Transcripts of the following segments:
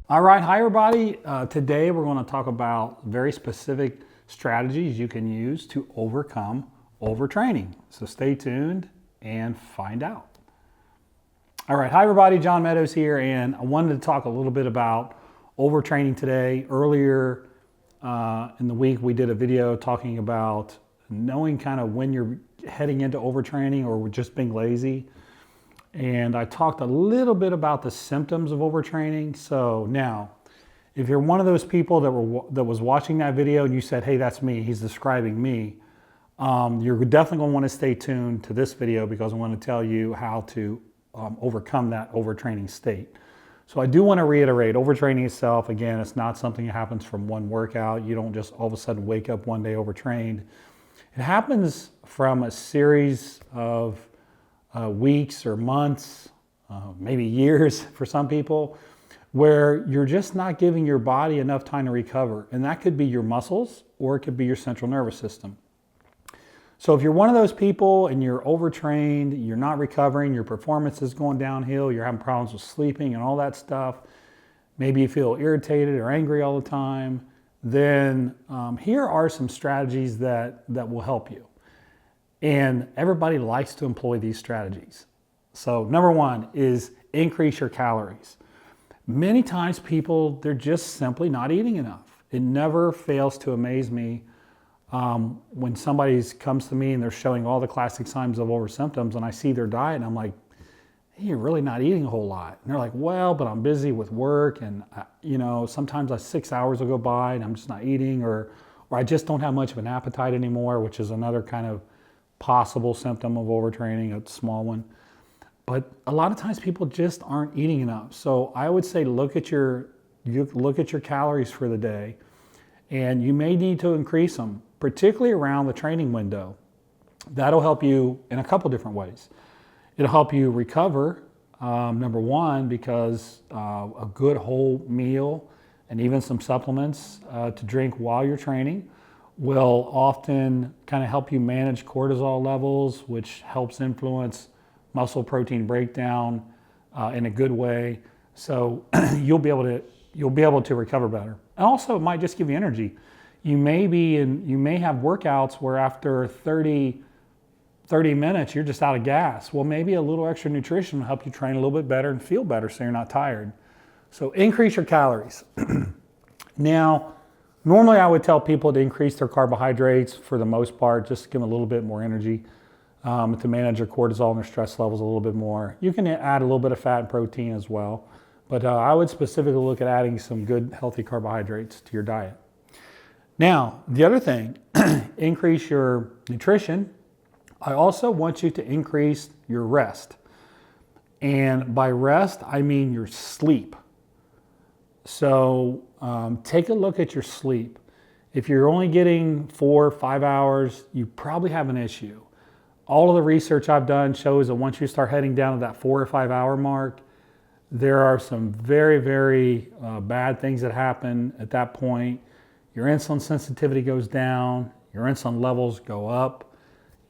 All right, hi everybody. Today we're going to talk about very specific strategies you can use to overcome overtraining. So stay tuned and find out. All right, hi everybody, John Meadows here, and I wanted to talk a little bit about overtraining today. Earlier in the week we did a video talking about knowing kind of when you're heading into overtraining or just being lazy. And I talked a little bit about the symptoms of overtraining. So now, if you're one of those people that was watching that video and you said, hey, that's me, he's describing me, you're definitely going to want to stay tuned to this video because I want to tell you how to overcome that overtraining state. So I do want to reiterate, overtraining itself, again, it's not something that happens from one workout. You don't just all of a sudden wake up one day overtrained. It happens from a series of weeks or months, maybe years for some people, where you're just not giving your body enough time to recover. And that could be your muscles or it could be your central nervous system. So if you're one of those people and you're overtrained, you're not recovering, your performance is going downhill, you're having problems with sleeping and all that stuff, maybe you feel irritated or angry all the time, then here are some strategies that will help you. And everybody likes to employ these strategies. So number one is increase your calories. Many times people, they're just simply not eating enough. It never fails to amaze me when somebody comes to me and they're showing all the classic signs of over symptoms and I see their diet and I'm like, hey, you're really not eating a whole lot. And they're like, well, but I'm busy with work and sometimes 6 hours will go by and I'm just not eating or I just don't have much of an appetite anymore, which is another kind of possible symptom of overtraining, a small one. But a lot of times people just aren't eating enough. So I would say look at your calories for the day and you may need to increase them, particularly around the training window. That'll help you in a couple different ways. It'll help you recover, number one, because a good whole meal and even some supplements to drink while you're training will often kind of help you manage cortisol levels, which helps influence muscle protein breakdown in a good way. So you'll be able to recover better. And also it might just give you energy. You may have workouts where after 30 minutes you're just out of gas. Well, maybe a little extra nutrition will help you train a little bit better and feel better so you're not tired. So increase your calories. Now, normally I would tell people to increase their carbohydrates for the most part, just to give them a little bit more energy, to manage their cortisol and their stress levels a little bit more. You can add a little bit of fat and protein as well, but I would specifically look at adding some good healthy carbohydrates to your diet. Now, the other thing, increase your nutrition. I also want you to increase your rest. And by rest, I mean your sleep. So take a look at your sleep. If you're only getting 4 or 5 hours, you probably have an issue. All of the research I've done shows that once you start heading down to that 4 or 5 hour mark, there are some very, very bad things that happen at that point. Your insulin sensitivity goes down, your insulin levels go up,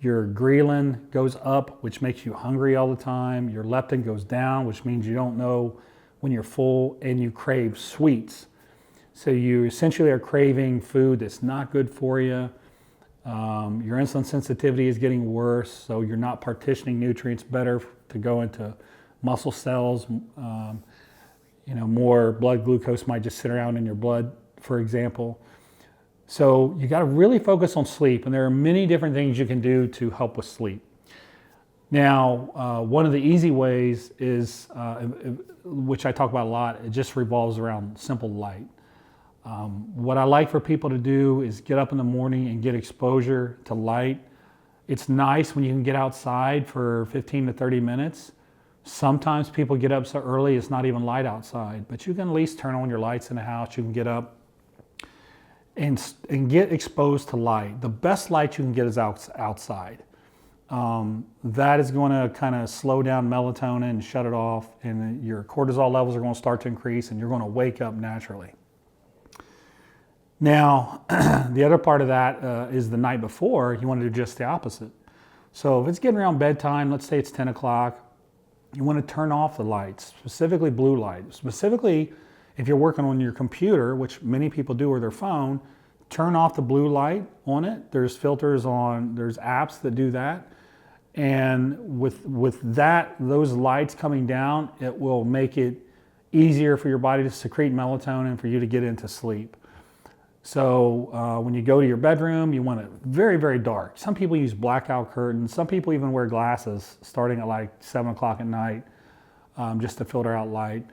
your ghrelin goes up, which makes you hungry all the time, your leptin goes down, which means you don't know when you're full, and you crave sweets. So you essentially are craving food that's not good for you. Your insulin sensitivity is getting worse, so you're not partitioning nutrients better to go into muscle cells. More blood glucose might just sit around in your blood, for example. So you got to really focus on sleep, and there are many different things you can do to help with sleep. Now, one of the easy ways is, which I talk about a lot, it just revolves around simple light. What I like for people to do is get up in the morning and get exposure to light. It's nice when you can get outside for 15 to 30 minutes. Sometimes people get up so early it's not even light outside, but you can at least turn on your lights in the house. You can get up and get exposed to light. The best light you can get is outside. That is going to kind of slow down melatonin and shut it off, and your cortisol levels are going to start to increase and you're going to wake up naturally. Now, the other part of that is the night before, you want to do just the opposite. So if it's getting around bedtime, let's say it's 10 o'clock, you want to turn off the lights, specifically blue light. Specifically, if you're working on your computer, which many people do, or their phone, turn off the blue light on it. There's filters on, there's apps that do that. And with that, those lights coming down, it will make it easier for your body to secrete melatonin for you to get into sleep. So when you go to your bedroom, you want it very, very dark. Some people use blackout curtains. Some people even wear glasses starting at like 7 o'clock at night just to filter out light.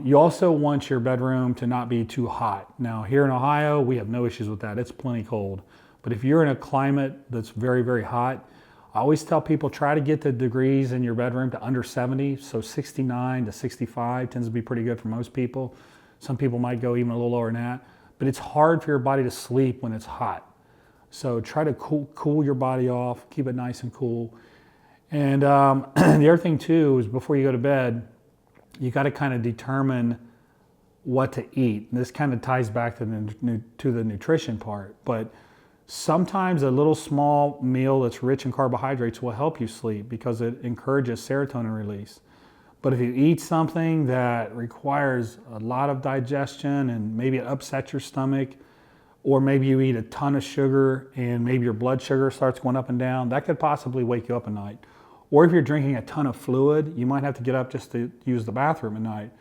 You also want your bedroom to not be too hot. Now here in Ohio, we have no issues with that. It's plenty cold. But if you're in a climate that's very, very hot, I always tell people try to get the degrees in your bedroom to under 70. So 69 to 65 tends to be pretty good for most people. Some people might go even a little lower than that. But it's hard for your body to sleep when it's hot. So try to cool your body off, keep it nice and cool. And the other thing too is before you go to bed, you got to kind of determine what to eat. And this kind of ties back to the nutrition part. But sometimes a little small meal that's rich in carbohydrates will help you sleep because it encourages serotonin release. But if you eat something that requires a lot of digestion and maybe it upsets your stomach, or maybe you eat a ton of sugar and maybe your blood sugar starts going up and down, that could possibly wake you up at night. Or if you're drinking a ton of fluid, you might have to get up just to use the bathroom at night.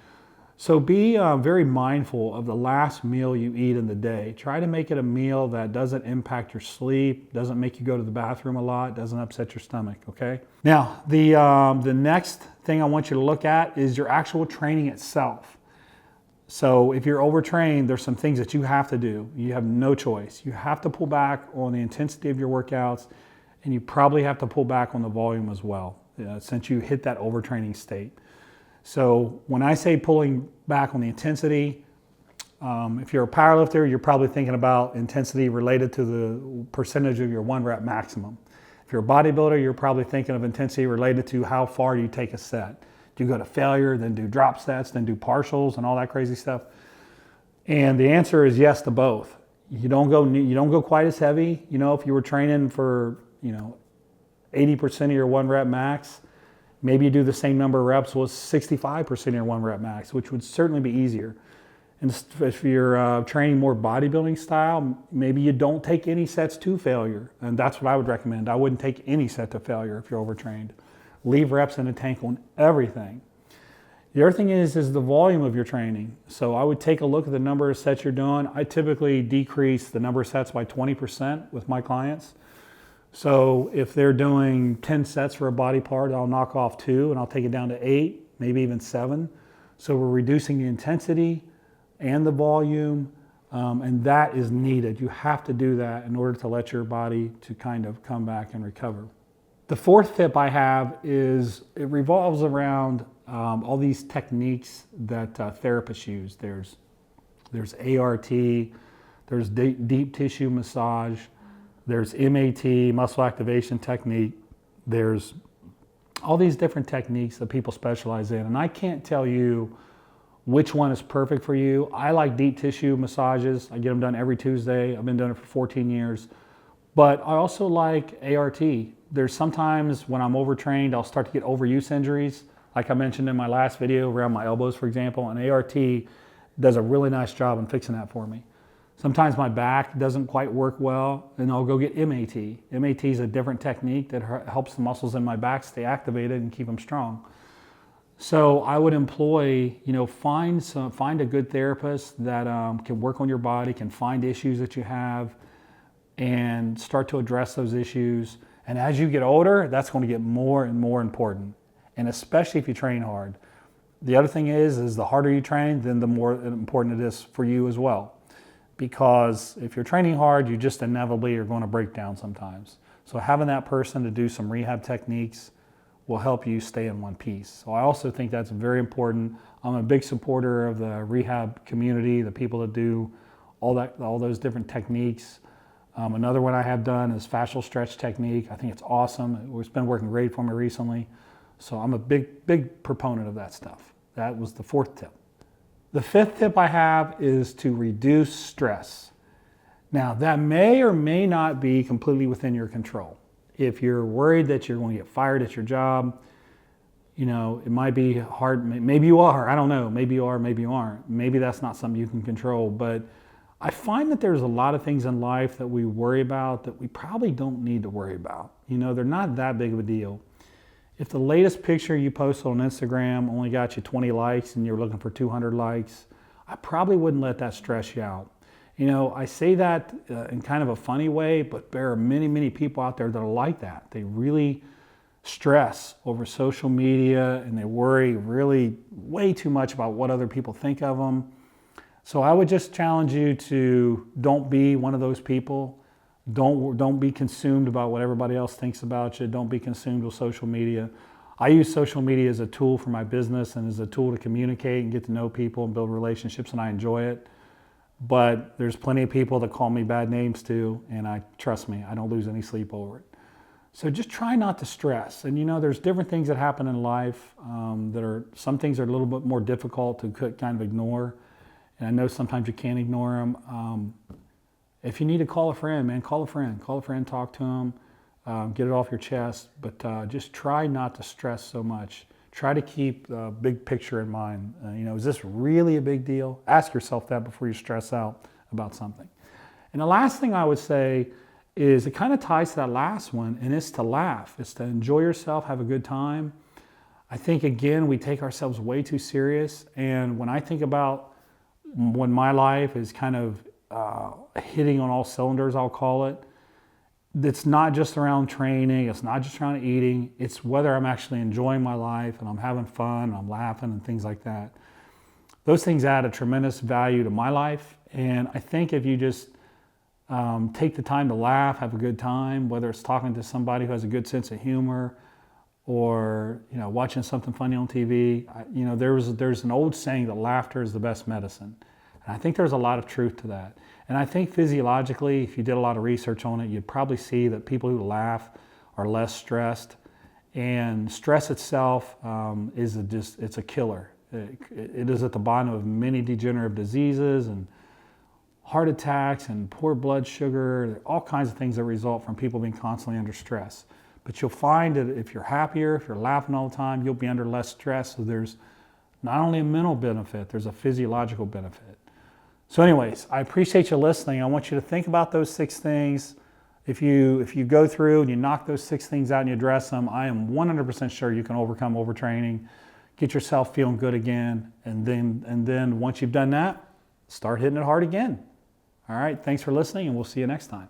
So be very mindful of the last meal you eat in the day. Try to make it a meal that doesn't impact your sleep, doesn't make you go to the bathroom a lot, doesn't upset your stomach, okay? Now, the next thing I want you to look at is your actual training itself. So if you're overtrained, there's some things that you have to do. You have no choice. You have to pull back on the intensity of your workouts, and you probably have to pull back on the volume as well, since you hit that overtraining state. So when I say pulling back on the intensity, if you're a powerlifter, you're probably thinking about intensity related to the percentage of your 1 rep maximum. If you're a bodybuilder, you're probably thinking of intensity related to how far you take a set. Do you go to failure, then do drop sets, then do partials and all that crazy stuff? And the answer is yes to both. You don't go quite as heavy. You know, if you were training for 80% of your 1 rep max, maybe you do the same number of reps with 65% of your 1 rep max, which would certainly be easier. And if you're training more bodybuilding style, maybe you don't take any sets to failure. And that's what I would recommend. I wouldn't take any set to failure if you're overtrained. Leave reps in the tank on everything. The other thing is the volume of your training. So I would take a look at the number of sets you're doing. I typically decrease the number of sets by 20% with my clients. So if they're doing 10 sets for a body part, I'll knock off 2 and I'll take it down to 8, maybe even 7. So we're reducing the intensity and the volume, and that is needed. You have to do that in order to let your body to kind of come back and recover. The fourth tip I have is it revolves around all these techniques that therapists use. There's ART, there's deep tissue massage, there's MAT, muscle activation technique. There's all these different techniques that people specialize in. And I can't tell you which one is perfect for you. I like deep tissue massages. I get them done every Tuesday. I've been doing it for 14 years. But I also like ART. There's sometimes when I'm overtrained, I'll start to get overuse injuries. Like I mentioned in my last video around my elbows, for example, and ART does a really nice job in fixing that for me. Sometimes my back doesn't quite work well, and I'll go get MAT. MAT is a different technique that helps the muscles in my back stay activated and keep them strong. So I would employ, find a good therapist that can work on your body, can find issues that you have, and start to address those issues. And as you get older, that's going to get more and more important, and especially if you train hard. The other thing is the harder you train, then the more important it is for you as well. Because if you're training hard, you just inevitably are going to break down sometimes. So having that person to do some rehab techniques will help you stay in one piece. So I also think that's very important. I'm a big supporter of the rehab community, the people that do all those different techniques. Another one I have done is fascial stretch technique. I think it's awesome. It's been working great for me recently. So I'm a big proponent of that stuff. That was the fourth tip. The fifth tip I have is to reduce stress. Now, that may or may not be completely within your control. If you're worried that you're going to get fired at your job, you know, it might be hard. Maybe you are, I don't know. Maybe you are, maybe you aren't. Maybe that's not something you can control. But I find that there's a lot of things in life that we worry about that we probably don't need to worry about. You know, they're not that big of a deal. If the latest picture you post on Instagram only got you 20 likes and you're looking for 200 likes, I probably wouldn't let that stress you out. You know, I say that in kind of a funny way, but there are many, many people out there that are like that. They really stress over social media and they worry really way too much about what other people think of them. So I would just challenge you to don't be one of those people. Don't be consumed about what everybody else thinks about you. Don't be consumed with social media. I use social media as a tool for my business and as a tool to communicate and get to know people and build relationships, and I enjoy it. But there's plenty of people that call me bad names too, and trust me, I don't lose any sleep over it. So just try not to stress. And you know, there's different things that happen in life some things are a little bit more difficult to kind of ignore. And I know sometimes you can't ignore them. If you need to call a friend, man, call a friend, talk to them, get it off your chest. But just try not to stress so much. Try to keep the big picture in mind. You know, is this really a big deal? Ask yourself that before you stress out about something. And the last thing I would say is it kind of ties to that last one, and it's to laugh. It's to enjoy yourself, have a good time. I think, again, we take ourselves way too serious. And when I think about when my life is kind of hitting on all cylinders, I'll call it, it's not just around training, it's not just around eating, it's whether I'm actually enjoying my life and I'm having fun and I'm laughing and things like that. Those things add a tremendous value to my life. And I think if you just take the time to laugh, have a good time, whether it's talking to somebody who has a good sense of humor or, you know, watching something funny on TV. You know, there's an old saying that laughter is the best medicine. And I think there's a lot of truth to that. And I think physiologically, if you did a lot of research on it, you'd probably see that people who laugh are less stressed. And stress itself it's a killer. It is at the bottom of many degenerative diseases and heart attacks and poor blood sugar, all kinds of things that result from people being constantly under stress. But you'll find that if you're happier, if you're laughing all the time, you'll be under less stress. So there's not only a mental benefit, there's a physiological benefit. So anyways, I appreciate you listening. I want you to think about those 6 things. If you go through and you knock those 6 things out and you address them, I am 100% sure you can overcome overtraining, get yourself feeling good again, and then once you've done that, start hitting it hard again. All right, thanks for listening, and we'll see you next time.